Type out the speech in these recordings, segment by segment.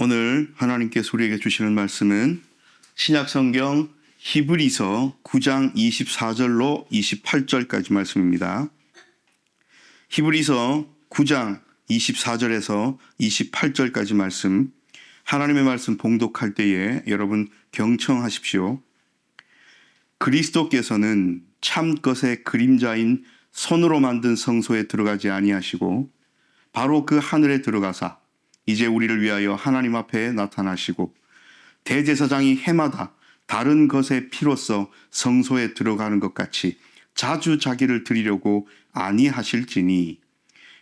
오늘 하나님께서 우리에게 주시는 말씀은 신약성경 히브리서 9장 24절로 28절까지 말씀입니다. 히브리서 9장 24절에서 28절까지 말씀, 하나님의 말씀 봉독할 때에 여러분 경청하십시오. 그리스도께서는 참 것의 그림자인 손으로 만든 성소에 들어가지 아니하시고 바로 그 하늘에 들어가사 이제 우리를 위하여 하나님 앞에 나타나시고 대제사장이 해마다 다른 것의 피로써 성소에 들어가는 것 같이 자주 자기를 드리려고 아니하실지니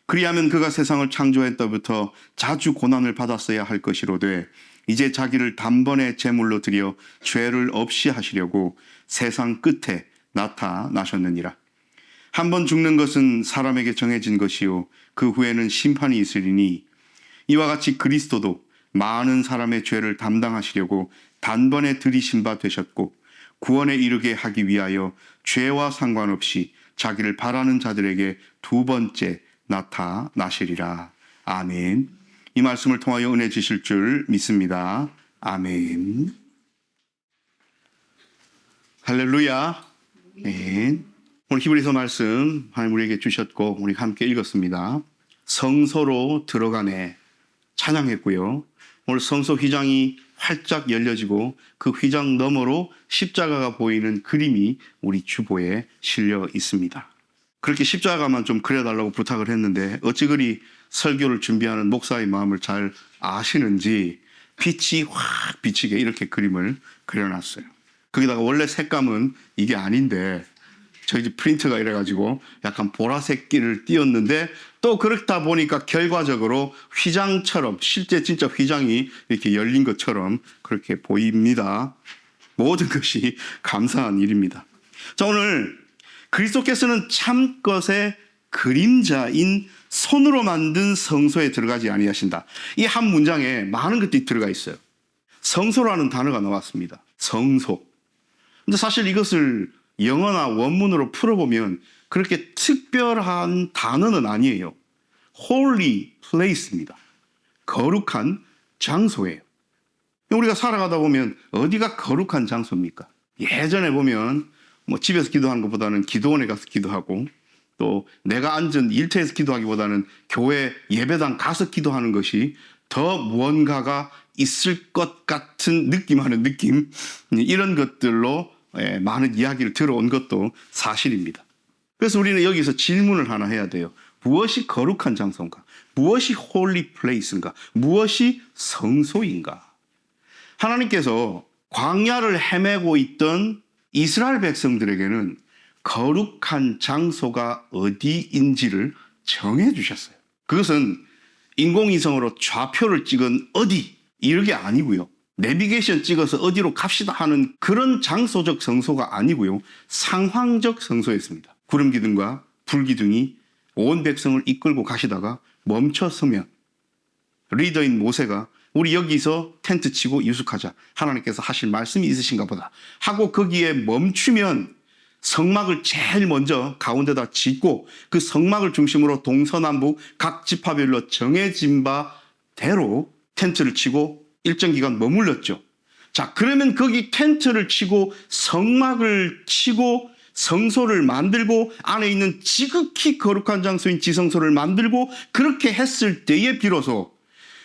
그리하면 그가 세상을 창조할 때부터 자주 고난을 받았어야 할 것이로되 이제 자기를 단번에 제물로 드려 죄를 없이 하시려고 세상 끝에 나타나셨느니라. 한번 죽는 것은 사람에게 정해진 것이요 그 후에는 심판이 있으리니 이와 같이 그리스도도 많은 사람의 죄를 담당하시려고 단번에 들이신 바 되셨고 구원에 이르게 하기 위하여 죄와 상관없이 자기를 바라는 자들에게 두 번째 나타나시리라. 아멘. 이 말씀을 통하여 은혜 주실 줄 믿습니다. 아멘. 할렐루야. 아멘. 오늘 히브리서 말씀 하나님 우리에게 주셨고 우리 함께 읽었습니다. 성소로 들어가네 찬양했고요. 오늘 성소 휘장이 활짝 열려지고 그 휘장 너머로 십자가가 보이는 그림이 우리 주보에 실려 있습니다. 그렇게 십자가만 좀 그려달라고 부탁을 했는데 어찌 그리 설교를 준비하는 목사의 마음을 잘 아시는지 빛이 확 비치게 이렇게 그림을 그려놨어요. 거기다가 원래 색감은 이게 아닌데 저희 집 프린터가 이래가지고 약간 보라색기를 띄었는데 또 그렇다 보니까 결과적으로 휘장처럼 실제 진짜 휘장이 이렇게 열린 것처럼 그렇게 보입니다. 모든 것이 감사한 일입니다. 자, 오늘 그리스도께서는 참 것의 그림자인 손으로 만든 성소에 들어가지 아니하신다. 이 한 문장에 많은 것들이 들어가 있어요. 성소라는 단어가 나왔습니다. 성소. 근데 사실 이것을 영어나 원문으로 풀어보면 그렇게 특별한 단어는 아니에요. Holy place입니다. 거룩한 장소예요. 우리가 살아가다 보면 어디가 거룩한 장소입니까? 예전에 보면 뭐 집에서 기도하는 것보다는 기도원에 가서 기도하고 또 내가 앉은 일터에서 기도하기보다는 교회 예배당 가서 기도하는 것이 더 무언가가 있을 것 같은 느낌하는 느낌, 이런 것들로 많은 이야기를 들어온 것도 사실입니다. 그래서 우리는 여기서 질문을 하나 해야 돼요. 무엇이 거룩한 장소인가? 무엇이 홀리 플레이스인가? 무엇이 성소인가? 하나님께서 광야를 헤매고 있던 이스라엘 백성들에게는 거룩한 장소가 어디인지를 정해 주셨어요. 그것은 인공위성으로 좌표를 찍은 어디 이게 아니고요. 내비게이션 찍어서 어디로 갑시다 하는 그런 장소적 성소가 아니고요. 상황적 성소였습니다. 구름 기둥과 불 기둥이 온 백성을 이끌고 가시다가 멈춰서면 리더인 모세가 우리 여기서 텐트 치고 유숙하자. 하나님께서 하실 말씀이 있으신가 보다 하고 거기에 멈추면 성막을 제일 먼저 가운데다 짓고 그 성막을 중심으로 동서남북 각 지파별로 정해진 바대로 텐트를 치고 일정 기간 머물렀죠. 자, 그러면 거기 텐트를 치고 성막을 치고 성소를 만들고 안에 있는 지극히 거룩한 장소인 지성소를 만들고 그렇게 했을 때에 비로소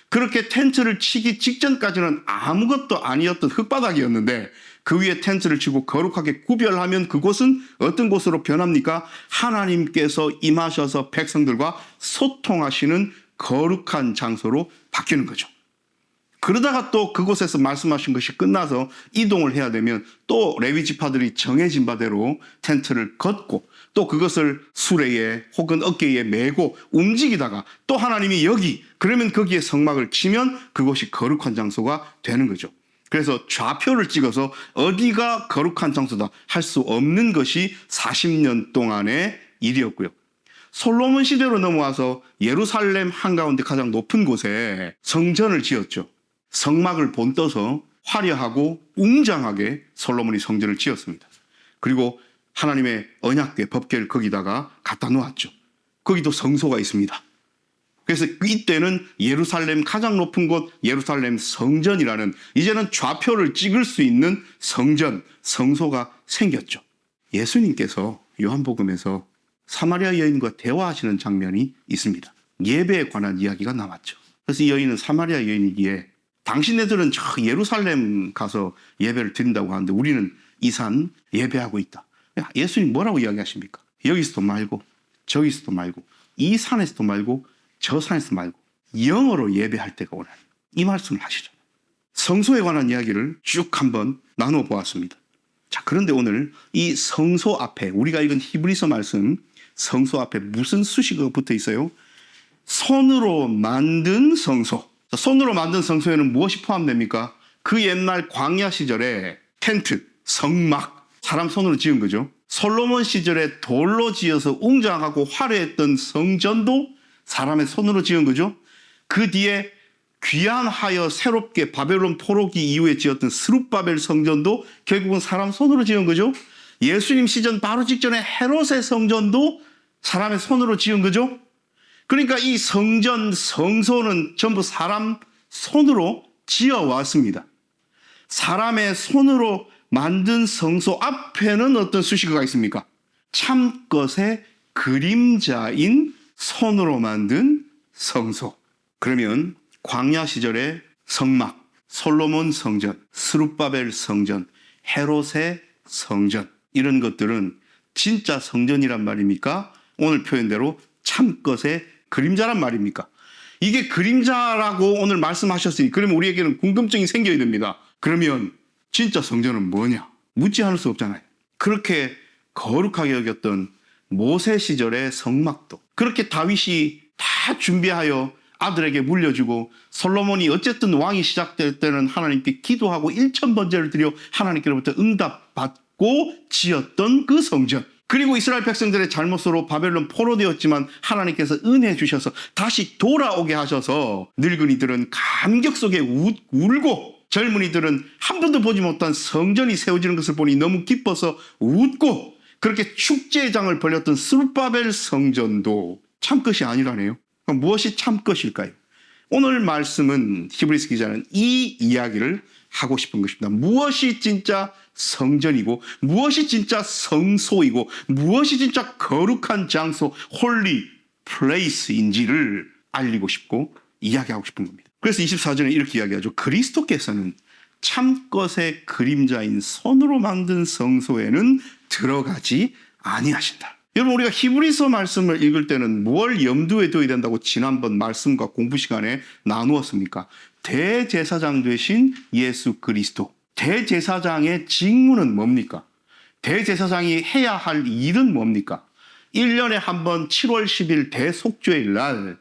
그렇게 텐트를 치기 직전까지는 아무것도 아니었던 흙바닥이었는데 그 위에 텐트를 치고 거룩하게 구별하면 그곳은 어떤 곳으로 변합니까? 하나님께서 임하셔서 백성들과 소통하시는 거룩한 장소로 바뀌는 거죠. 그러다가 또 그곳에서 말씀하신 것이 끝나서 이동을 해야 되면 또 레위 지파들이 정해진 바대로 텐트를 걷고 또 그것을 수레에 혹은 어깨에 메고 움직이다가 또 하나님이 여기 그러면 거기에 성막을 치면 그곳이 거룩한 장소가 되는 거죠. 그래서 좌표를 찍어서 어디가 거룩한 장소다 할 수 없는 것이 40년 동안의 일이었고요. 솔로몬 시대로 넘어와서 예루살렘 한가운데 가장 높은 곳에 성전을 지었죠. 성막을 본떠서 화려하고 웅장하게 솔로몬이 성전을 지었습니다. 그리고 하나님의 언약궤 법궤를 거기다가 갖다 놓았죠. 거기도 성소가 있습니다. 그래서 이때는 예루살렘 가장 높은 곳 예루살렘 성전이라는 이제는 좌표를 찍을 수 있는 성전, 성소가 생겼죠. 예수님께서 요한복음에서 사마리아 여인과 대화하시는 장면이 있습니다. 예배에 관한 이야기가 나왔죠. 그래서 이 여인은 사마리아 여인이기에 당신네들은 저 예루살렘 가서 예배를 드린다고 하는데 우리는 이 산 예배하고 있다. 예수님 뭐라고 이야기하십니까? 여기서도 말고 저기서도 말고 이 산에서도 말고 저 산에서 말고 영어로 예배할 때가 오라니 이 말씀을 하시죠. 성소에 관한 이야기를 쭉 한번 나눠 보았습니다. 자, 그런데 오늘 이 성소 앞에 우리가 읽은 히브리서 말씀 성소 앞에 무슨 수식어가 붙어 있어요? 손으로 만든 성소. 손으로 만든 성소에는 무엇이 포함됩니까? 그 옛날 광야 시절에 텐트, 성막, 사람 손으로 지은 거죠. 솔로몬 시절에 돌로 지어서 웅장하고 화려했던 성전도 사람의 손으로 지은 거죠. 그 뒤에 귀환하여 새롭게 바벨론 포로기 이후에 지었던 스룹바벨 성전도 결국은 사람 손으로 지은 거죠. 예수님 시전 바로 직전에 헤롯의 성전도 사람의 손으로 지은 거죠. 그러니까 이 성전, 성소는 전부 사람 손으로 지어왔습니다. 사람의 손으로 만든 성소 앞에는 어떤 수식어가 있습니까? 참것의 그림자인 손으로 만든 성소. 그러면 광야 시절의 성막, 솔로몬 성전, 스룹바벨 성전, 헤롯의 성전 이런 것들은 진짜 성전이란 말입니까? 오늘 표현대로 참것의 그림자란 말입니까? 이게 그림자라고 오늘 말씀하셨으니 그러면 우리에게는 궁금증이 생겨야 됩니다. 그러면 진짜 성전은 뭐냐? 묻지 않을 수 없잖아요. 그렇게 거룩하게 여겼던 모세 시절의 성막도 그렇게 다윗이 다 준비하여 아들에게 물려주고 솔로몬이 어쨌든 왕이 시작될 때는 하나님께 기도하고 1000번제를 드려 하나님께로부터 응답받고 지었던 그 성전. 그리고 이스라엘 백성들의 잘못으로 바벨론 포로되었지만 하나님께서 은혜 주셔서 다시 돌아오게 하셔서 늙은이들은 감격 속에 울고 젊은이들은 한 번도 보지 못한 성전이 세워지는 것을 보니 너무 기뻐서 웃고 그렇게 축제장을 벌였던 스룹바벨 성전도 참것이 아니라네요. 그럼 무엇이 참것일까요? 오늘 말씀은 히브리서 기자는 이 이야기를 하고 싶은 것입니다. 무엇이 진짜 성전이고 무엇이 진짜 성소이고 무엇이 진짜 거룩한 장소 홀리 플레이스인지를 알리고 싶고 이야기하고 싶은 겁니다. 그래서 24절에 이렇게 이야기하죠. 그리스도께서는 참것의 그림자인 손으로 만든 성소에는 들어가지 아니하신다. 여러분 우리가 히브리서 말씀을 읽을 때는 뭘 염두에 둬야 된다고 지난번 말씀과 공부 시간에 나누었습니까? 대제사장 되신 예수 그리스도. 대제사장의 직무는 뭡니까? 대제사장이 해야 할 일은 뭡니까? 1년에 한 번 7월 10일 대속죄일 날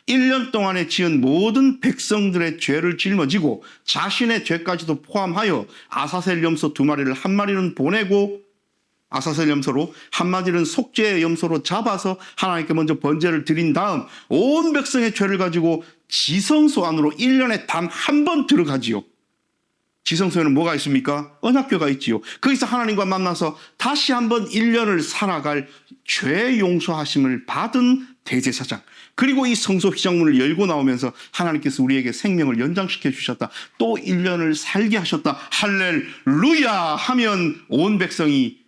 1년 동안에 지은 모든 백성들의 죄를 짊어지고 자신의 죄까지도 포함하여 아사셀 염소 2마리를 1마리는 보내고 아사셀 염소로 1마리는 속죄의 염소로 잡아서 하나님께 먼저 번제를 드린 다음 온 백성의 죄를 가지고 지성소 안으로 1년에 단 한 번 들어가지요. 지성소에는 뭐가 있습니까? 언약궤가 있지요. 거기서 하나님과 만나서 다시 한번 1년을 살아갈 죄 용서하심을 받은 대제사장. 그리고 이 성소 휘장문을 열고 나오면서 하나님께서 우리에게 생명을 연장시켜 주셨다. 또 1년을 살게 하셨다. 할렐루야 하면 온 백성이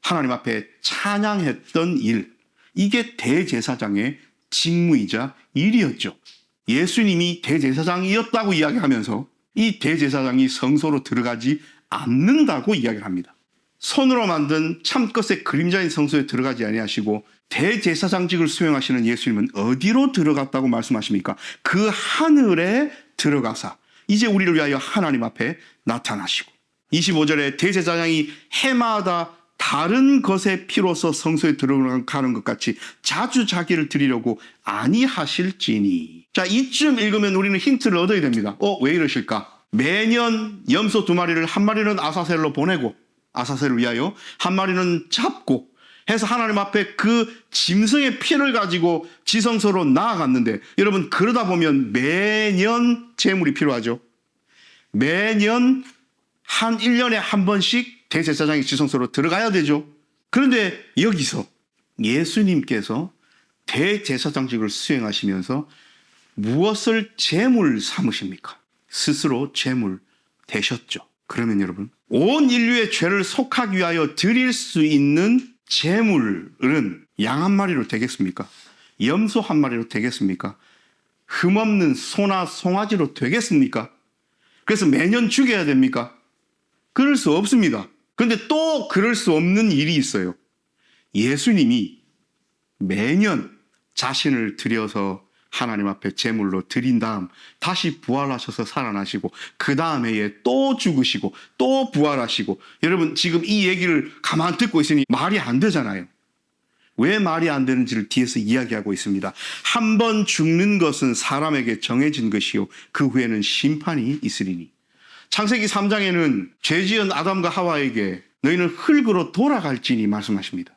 하나님 앞에 찬양했던 일. 이게 대제사장의 직무이자 일이었죠. 예수님이 대제사장이었다고 이야기하면서 이 대제사장이 성소로 들어가지 않는다고 이야기를 합니다. 손으로 만든 참것의 그림자인 성소에 들어가지 아니하시고 대제사장직을 수행하시는 예수님은 어디로 들어갔다고 말씀하십니까? 그 하늘에 들어가사 이제 우리를 위하여 하나님 앞에 나타나시고 25절에 대제사장이 해마다 다른 것의 피로서 성소에 들어가는 것 같이 자주 자기를 드리려고 아니하실지니. 자, 이쯤 읽으면 우리는 힌트를 얻어야 됩니다. 왜 이러실까? 매년 염소 2마리를 1마리는 아사셀로 보내고 아사셀을 위하여 1마리는 잡고 해서 하나님 앞에 그 짐승의 피를 가지고 지성소로 나아갔는데 여러분 그러다 보면 매년 제물이 필요하죠. 매년 한 1년에 한 번씩 대제사장이 지성소로 들어가야 되죠. 그런데 여기서 예수님께서 대제사장직을 수행하시면서 무엇을 제물 삼으십니까? 스스로 제물 되셨죠. 그러면 여러분, 온 인류의 죄를 속하기 위하여 드릴 수 있는 제물은 양 한 마리로 되겠습니까? 염소 한 마리로 되겠습니까? 흠없는 소나 송아지로 되겠습니까? 그래서 매년 죽여야 됩니까? 그럴 수 없습니다. 그런데 또 그럴 수 없는 일이 있어요. 예수님이 매년 자신을 들여서 하나님 앞에 제물로 드린 다음 다시 부활하셔서 살아나시고 그 다음 해에 또 죽으시고 또 부활하시고, 여러분 지금 이 얘기를 가만 듣고 있으니 말이 안 되잖아요. 왜 말이 안 되는지를 뒤에서 이야기하고 있습니다. 한 번 죽는 것은 사람에게 정해진 것이요 그 후에는 심판이 있으리니. 창세기 3장에는 죄지은 아담과 하와에게 너희는 흙으로 돌아갈지니 말씀하십니다.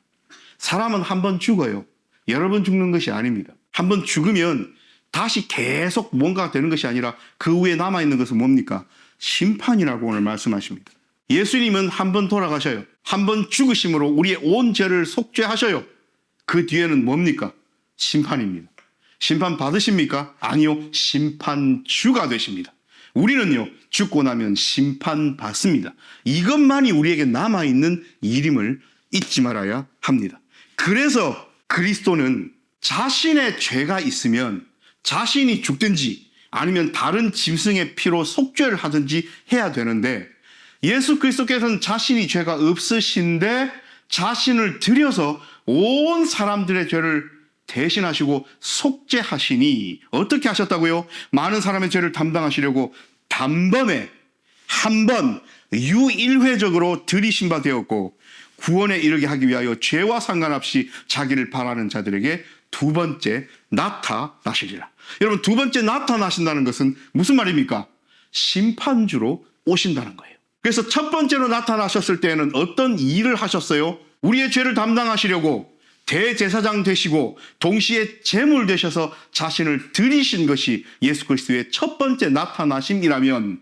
사람은 한 번 죽어요. 여러 번 죽는 것이 아닙니다. 한 번 죽으면 다시 계속 뭔가가 되는 것이 아니라 그 후에 남아있는 것은 뭡니까? 심판이라고 오늘 말씀하십니다. 예수님은 한 번 돌아가셔요. 한 번 죽으심으로 우리의 온 죄를 속죄하셔요. 그 뒤에는 뭡니까? 심판입니다. 심판 받으십니까? 아니요. 심판주가 되십니다. 우리는요, 죽고 나면 심판받습니다. 이것만이 우리에게 남아있는 일임을 잊지 말아야 합니다. 그래서 그리스도는 자신의 죄가 있으면 자신이 죽든지 아니면 다른 짐승의 피로 속죄를 하든지 해야 되는데, 예수 그리스도께서는 자신이 죄가 없으신데 자신을 들여서 온 사람들의 죄를 대신하시고 속죄하시니 어떻게 하셨다고요? 많은 사람의 죄를 담당하시려고 단번에 한 번 유일회적으로 들이신 바 되었고, 구원에 이르게 하기 위하여 죄와 상관없이 자기를 바라는 자들에게 두 번째 나타나시리라. 여러분, 두 번째 나타나신다는 것은 무슨 말입니까? 심판주로 오신다는 거예요. 그래서 첫 번째로 나타나셨을 때에는 어떤 일을 하셨어요? 우리의 죄를 담당하시려고 대제사장 되시고 동시에 제물 되셔서 자신을 드리신 것이 예수 그리스도의 첫 번째 나타나심이라면,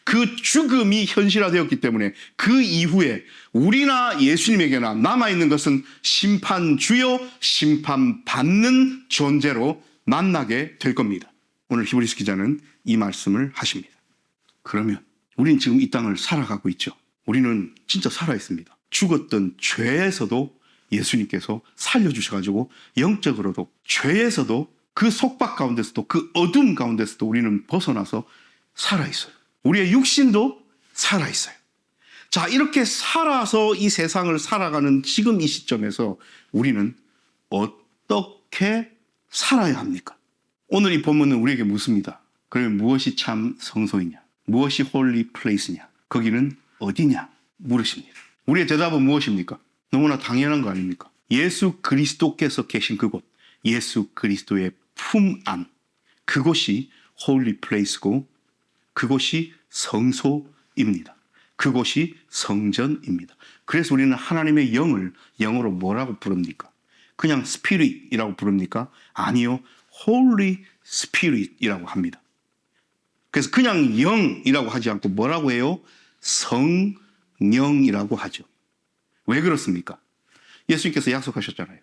그 죽음이 현실화되었기 때문에 그 이후에 우리나 예수님에게나 남아있는 것은 심판주요 심판받는 존재로 만나게 될 겁니다. 오늘 히브리서 기자는 이 말씀을 하십니다. 그러면 우리는 지금 이 땅을 살아가고 있죠. 우리는 진짜 살아있습니다. 죽었던 죄에서도 예수님께서 살려주셔가지고 영적으로도 죄에서도 그 속박 가운데서도 그 어둠 가운데서도 우리는 벗어나서 살아있어요. 우리의 육신도 살아있어요. 자, 이렇게 살아서 이 세상을 살아가는 지금 이 시점에서 우리는 어떻게 살아야 합니까? 오늘 이 본문은 우리에게 묻습니다. 그러면 무엇이 참 성소이냐? 무엇이 홀리 플레이스냐? 거기는 어디냐? 물으십니다. 우리의 대답은 무엇입니까? 너무나 당연한 거 아닙니까? 예수 그리스도께서 계신 그곳, 예수 그리스도의 품 안, 그곳이 홀리 플레이스고 그곳이 성소입니다. 그곳이 성전입니다. 그래서 우리는 하나님의 영을 영어로 뭐라고 부릅니까? 그냥 스피릿이라고 부릅니까? 아니요. 홀리 스피릿이라고 합니다. 그래서 그냥 영이라고 하지 않고 뭐라고 해요? 성령이라고 하죠. 왜 그렇습니까? 예수님께서 약속하셨잖아요.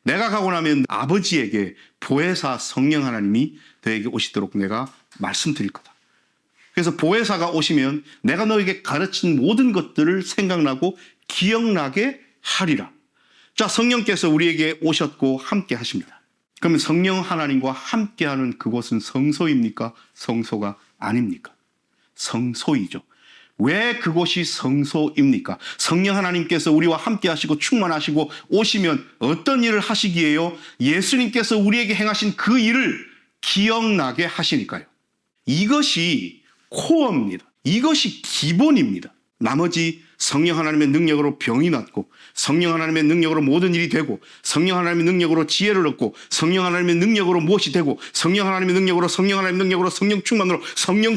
내가 가고 나면 아버지에게 보혜사 성령 하나님이 너에게 오시도록 내가 말씀드릴 거다. 그래서 보혜사가 오시면 내가 너에게 가르친 모든 것들을 생각나고 기억나게 하리라. 자, 성령께서 우리에게 오셨고 함께 하십니다. 그러면 성령 하나님과 함께하는 그곳은 성소입니까? 성소가 아닙니까? 성소이죠. 왜 그곳이 성소입니까? 성령 하나님께서 우리와 함께 하시고 충만하시고 오시면 어떤 일을 하시기에요? 예수님께서 우리에게 행하신 그 일을 기억나게 하시니까요. 이것이 코어입니다. 이것이 기본입니다. 나머지 성령 하나님의 능력으로 병이 낫고, 성령 하나님의 능력으로 모든 일이 되고, 성령 하나님의 능력으로 지혜를 얻고, 성령 하나님의 능력으로 무엇이 되고, 성령 하나님의 능력으로 성령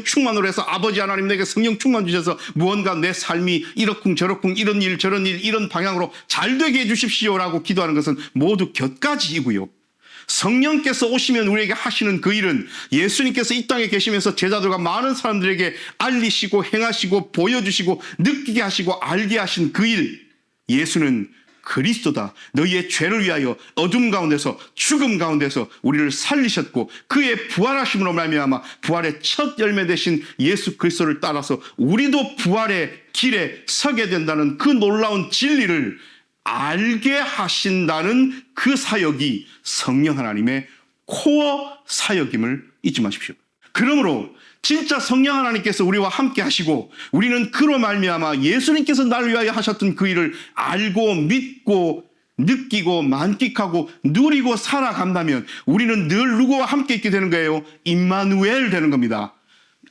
충만으로 해서 아버지 하나님 내게 성령 충만 주셔서 무언가 내 삶이 이렇쿵저렇쿵 이런 일 저런 일 이런 방향으로 잘 되게 해주십시오라고 기도하는 것은 모두 곁가지이고요. 성령께서 오시면 우리에게 하시는 그 일은 예수님께서 이 땅에 계시면서 제자들과 많은 사람들에게 알리시고 행하시고 보여주시고 느끼게 하시고 알게 하신 그 일, 예수는 그리스도다. 너희의 죄를 위하여 어둠 가운데서 죽음 가운데서 우리를 살리셨고 그의 부활하심으로 말미암아 부활의 첫 열매 되신 예수 그리스도를 따라서 우리도 부활의 길에 서게 된다는 그 놀라운 진리를 알게 하신다는 그 사역이 성령 하나님의 코어 사역임을 잊지 마십시오. 그러므로 진짜 성령 하나님께서 우리와 함께 하시고 우리는 그로 말미암아 예수님께서 나를 위하여 하셨던 그 일을 알고 믿고 느끼고 만끽하고 누리고 살아간다면 우리는 늘 누구와 함께 있게 되는 거예요? 임마누엘 되는 겁니다.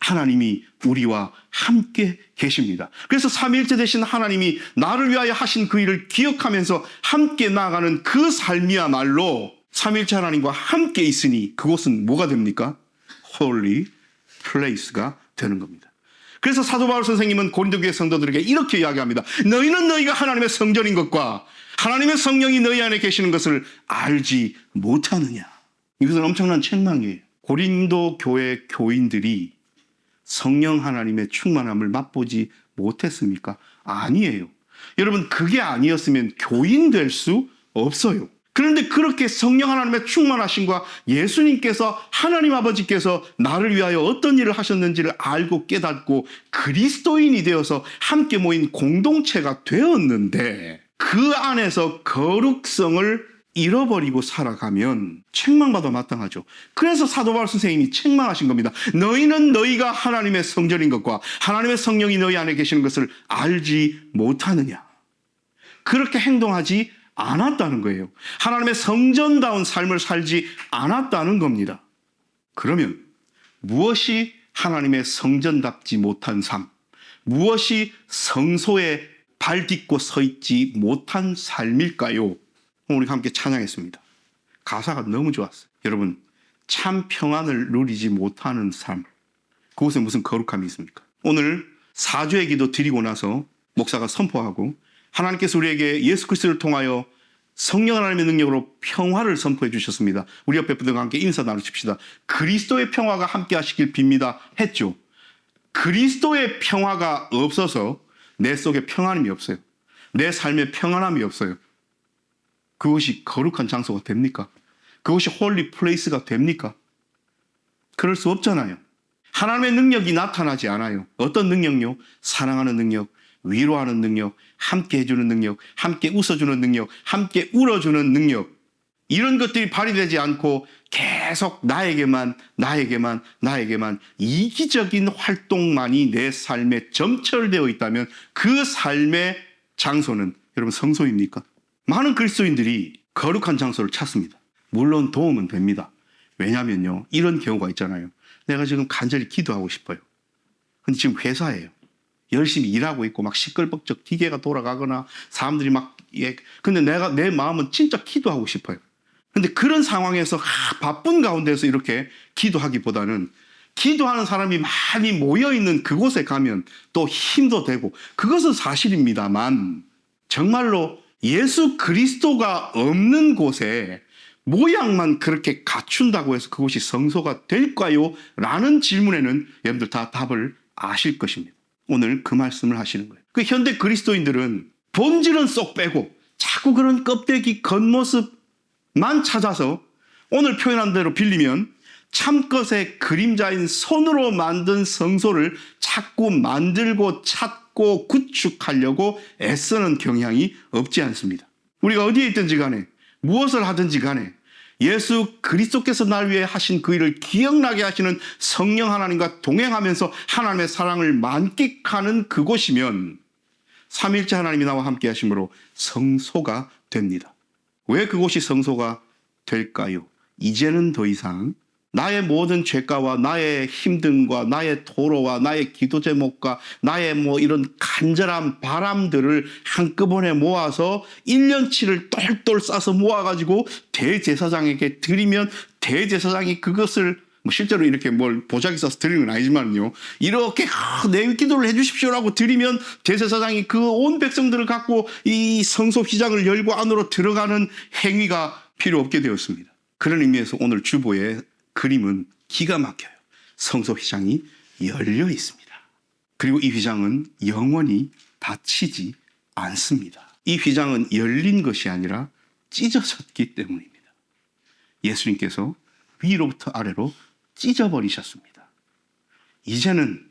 하나님이 우리와 함께 계십니다. 그래서 삼위일체 되신 하나님이 나를 위하여 하신 그 일을 기억하면서 함께 나아가는 그 삶이야말로 삼위일체 하나님과 함께 있으니 그곳은 뭐가 됩니까? Holy Place가 되는 겁니다. 그래서 사도 바울 선생님은 고린도교회 성도들에게 이렇게 이야기합니다. 너희는 너희가 하나님의 성전인 것과 하나님의 성령이 너희 안에 계시는 것을 알지 못하느냐. 이것은 엄청난 책망이에요. 고린도 교회 교인들이 성령 하나님의 충만함을 맛보지 못했습니까? 아니에요. 여러분, 그게 아니었으면 교인 될 수 없어요. 그런데 그렇게 성령 하나님의 충만하심과 예수님께서 하나님 아버지께서 나를 위하여 어떤 일을 하셨는지를 알고 깨닫고 그리스도인이 되어서 함께 모인 공동체가 되었는데 그 안에서 거룩성을 잃어버리고 살아가면 책망받아 마땅하죠. 그래서 사도 바울 선생님이 책망하신 겁니다. 너희는 너희가 하나님의 성전인 것과 하나님의 성령이 너희 안에 계시는 것을 알지 못하느냐. 그렇게 행동하지 않았다는 거예요. 하나님의 성전다운 삶을 살지 않았다는 겁니다. 그러면 무엇이 하나님의 성전답지 못한 삶, 무엇이 성소에 발 딛고 서 있지 못한 삶일까요? 우리 함께 찬양했습니다. 가사가 너무 좋았어요. 여러분, 참 평안을 누리지 못하는 삶, 그곳에 무슨 거룩함이 있습니까? 오늘 사죄의 기도 드리고 나서 목사가 선포하고 하나님께서 우리에게 예수 그리스도를 통하여 성령 하나님의 능력으로 평화를 선포해 주셨습니다. 우리 옆에 분들과 함께 인사 나누십시다. 그리스도의 평화가 함께 하시길 빕니다 했죠. 그리스도의 평화가 없어서 내 속에 평안함이 없어요. 내 삶에 평안함이 없어요. 그것이 거룩한 장소가 됩니까? 그것이 홀리 플레이스가 됩니까? 그럴 수 없잖아요. 하나님의 능력이 나타나지 않아요. 어떤 능력요? 사랑하는 능력, 위로하는 능력, 함께 해주는 능력, 함께 웃어주는 능력, 함께 울어주는 능력, 이런 것들이 발휘되지 않고 계속 나에게만 이기적인 활동만이 내 삶에 점철되어 있다면 그 삶의 장소는 여러분 성소입니까? 많은 그리스도인들이 거룩한 장소를 찾습니다. 물론 도움은 됩니다. 왜냐하면요, 이런 경우가 있잖아요. 내가 지금 간절히 기도하고 싶어요. 근데 지금 회사예요. 열심히 일하고 있고 막 시끌벅적 기계가 돌아가거나 사람들이 막 근데 내 마음은 진짜 기도하고 싶어요. 근데 그런 상황에서 바쁜 가운데서 이렇게 기도하기보다는 기도하는 사람이 많이 모여있는 그곳에 가면 또 힘도 되고 그것은 사실입니다만 정말로 예수 그리스도가 없는 곳에 모양만 그렇게 갖춘다고 해서 그곳이 성소가 될까요? 라는 질문에는 여러분들 다 답을 아실 것입니다. 오늘 그 말씀을 하시는 거예요. 그 현대 그리스도인들은 본질은 쏙 빼고 자꾸 그런 껍데기 겉모습만 찾아서 오늘 표현한 대로 빌리면 참것의 그림자인 손으로 만든 성소를 자꾸 만들고 찾고 구축하려고 애쓰는 경향이 없지 않습니다. 우리가 어디에 있든지 간에 무엇을 하든지 간에 예수 그리스도께서 날 위해 하신 그 일을 기억나게 하시는 성령 하나님과 동행하면서 하나님의 사랑을 만끽하는 그곳이면 삼위일체 하나님이 나와 함께 하심으로 성소가 됩니다. 왜 그곳이 성소가 될까요? 이제는 더 이상 나의 모든 죄가와 나의 힘듦과 나의 도로와 나의 기도 제목과 나의 이런 간절한 바람들을 한꺼번에 모아서 1년치를 똘똘 싸서 모아가지고 대제사장에게 드리면 대제사장이 그것을 실제로 이렇게 보자기 싸서 드리는 건 아니지만요, 이렇게 내 기도를 해주십시오라고 드리면 대제사장이 그 온 백성들을 갖고 이 성소 휘장을 열고 안으로 들어가는 행위가 필요 없게 되었습니다. 그런 의미에서 오늘 주보의 그림은 기가 막혀요. 성소 휘장이 열려 있습니다. 그리고 이 휘장은 영원히 닫히지 않습니다. 이 휘장은 열린 것이 아니라 찢어졌기 때문입니다. 예수님께서 위로부터 아래로 찢어버리셨습니다. 이제는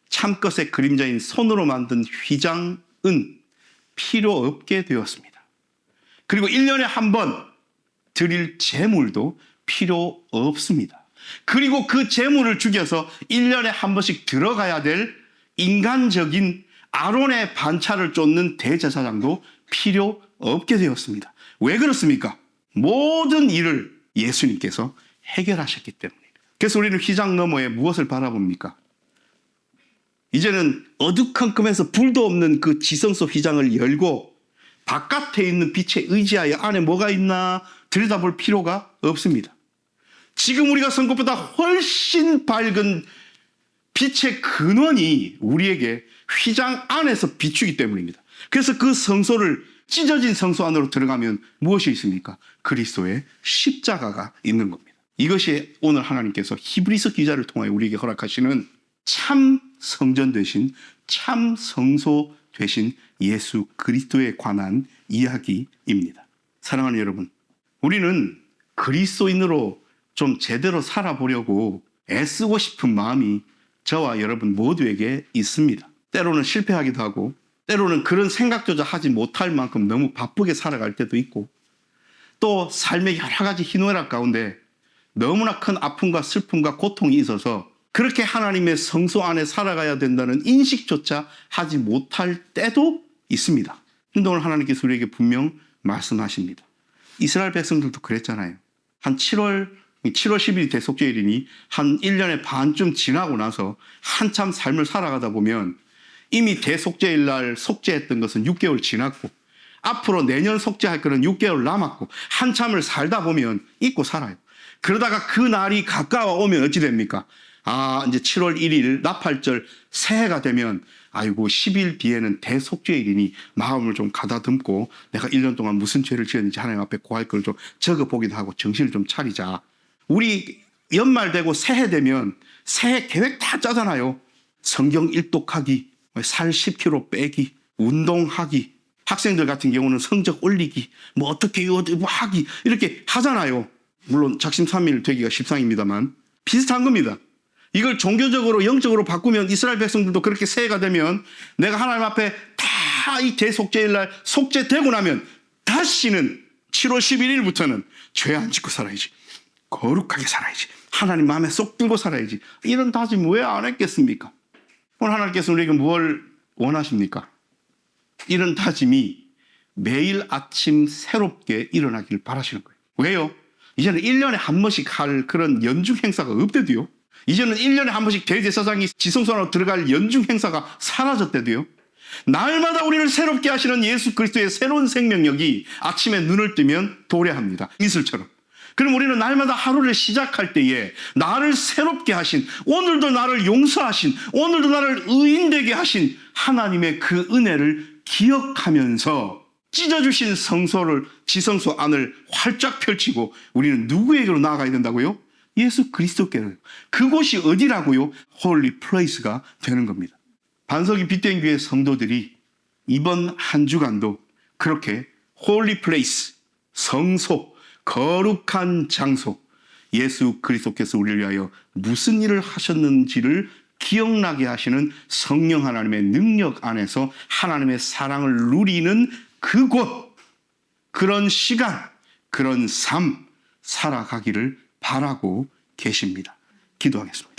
참것의 그림자인 손으로 만든 휘장은 필요 없게 되었습니다. 그리고 1년에 한 번 드릴 제물도 필요 없습니다. 그리고 그 제물을 죽여서 1년에 한 번씩 들어가야 될 인간적인 아론의 반차를 쫓는 대제사장도 필요 없게 되었습니다. 왜 그렇습니까? 모든 일을 예수님께서 해결하셨기 때문입니다. 그래서 우리는 휘장 너머에 무엇을 바라봅니까? 이제는 어두컴컴해서 불도 없는 그 지성소 휘장을 열고 바깥에 있는 빛에 의지하여 안에 뭐가 있나 들여다볼 필요가 없습니다. 지금 우리가 선 것보다 훨씬 밝은 빛의 근원이 우리에게 휘장 안에서 비추기 때문입니다. 그래서 그 성소를 찢어진 성소 안으로 들어가면 무엇이 있습니까? 그리스도의 십자가가 있는 겁니다. 이것이 오늘 하나님께서 히브리서 기자를 통하여 우리에게 허락하시는 참 성전 되신 참 성소 되신 예수 그리스도에 관한 이야기입니다. 사랑하는 여러분, 우리는 그리스도인으로 좀 제대로 살아보려고 애쓰고 싶은 마음이 저와 여러분 모두에게 있습니다. 때로는 실패하기도 하고 때로는 그런 생각조차 하지 못할 만큼 너무 바쁘게 살아갈 때도 있고 또 삶의 여러 가지 희노애락 가운데 너무나 큰 아픔과 슬픔과 고통이 있어서 그렇게 하나님의 성소 안에 살아가야 된다는 인식조차 하지 못할 때도 있습니다. 그런데 오늘 하나님께서 우리에게 분명 말씀하십니다. 이스라엘 백성들도 그랬잖아요. 한 7월 10일이 대속죄일이니 한 1년의 반쯤 지나고 나서 한참 삶을 살아가다 보면 이미 대속죄일 날 속죄했던 것은 6개월 지났고 앞으로 내년 속죄할 거는 6개월 남았고 한참을 살다 보면 잊고 살아요. 그러다가 그 날이 가까워 오면 어찌 됩니까? 이제 7월 1일 나팔절 새해가 되면 아이고 10일 뒤에는 대속죄일이니 마음을 좀 가다듬고 내가 1년 동안 무슨 죄를 지었는지 하나님 앞에 고할 걸 좀 적어보기도 하고 정신을 좀 차리자. 우리 연말 되고 새해 되면 새해 계획 다 짜잖아요. 성경 일독하기, 살 10kg 빼기, 운동하기, 학생들 같은 경우는 성적 올리기, 뭐 어떻게 하기 이렇게 하잖아요. 물론 작심삼일 되기가 십상입니다만 비슷한 겁니다. 이걸 종교적으로 영적으로 바꾸면 이스라엘 백성들도 그렇게 새해가 되면 내가 하나님 앞에 다 이 대속죄일 날 속죄되고 나면 다시는 7월 11일부터는 죄 안 짓고 살아야지. 거룩하게 살아야지. 하나님 마음에 쏙 들고 살아야지. 이런 다짐 왜 안 했겠습니까? 오늘 하나님께서 우리에게 뭘 원하십니까? 이런 다짐이 매일 아침 새롭게 일어나기를 바라시는 거예요. 왜요? 이제는 1년에 한 번씩 할 그런 연중 행사가 없대도요. 이제는 1년에 한 번씩 대제사장이 지성소 안으로 들어갈 연중 행사가 사라졌대도요. 날마다 우리를 새롭게 하시는 예수 그리스도의 새로운 생명력이 아침에 눈을 뜨면 도래합니다. 이슬처럼. 그럼 우리는 날마다 하루를 시작할 때에 나를 새롭게 하신, 오늘도 나를 용서하신, 오늘도 나를 의인되게 하신 하나님의 그 은혜를 기억하면서 찢어주신 성소를, 지성소 안을 활짝 펼치고 우리는 누구에게로 나아가야 된다고요? 예수 그리스도께로. 그곳이 어디라고요? 홀리 플레이스가 되는 겁니다. 반석이 빛된 교회 성도들이 이번 한 주간도 그렇게 홀리 플레이스, 성소, 거룩한 장소, 예수 그리스도께서 우리를 위하여 무슨 일을 하셨는지를 기억나게 하시는 성령 하나님의 능력 안에서 하나님의 사랑을 누리는 그곳, 그런 시간, 그런 삶 살아가기를 바라고 계십니다. 기도하겠습니다.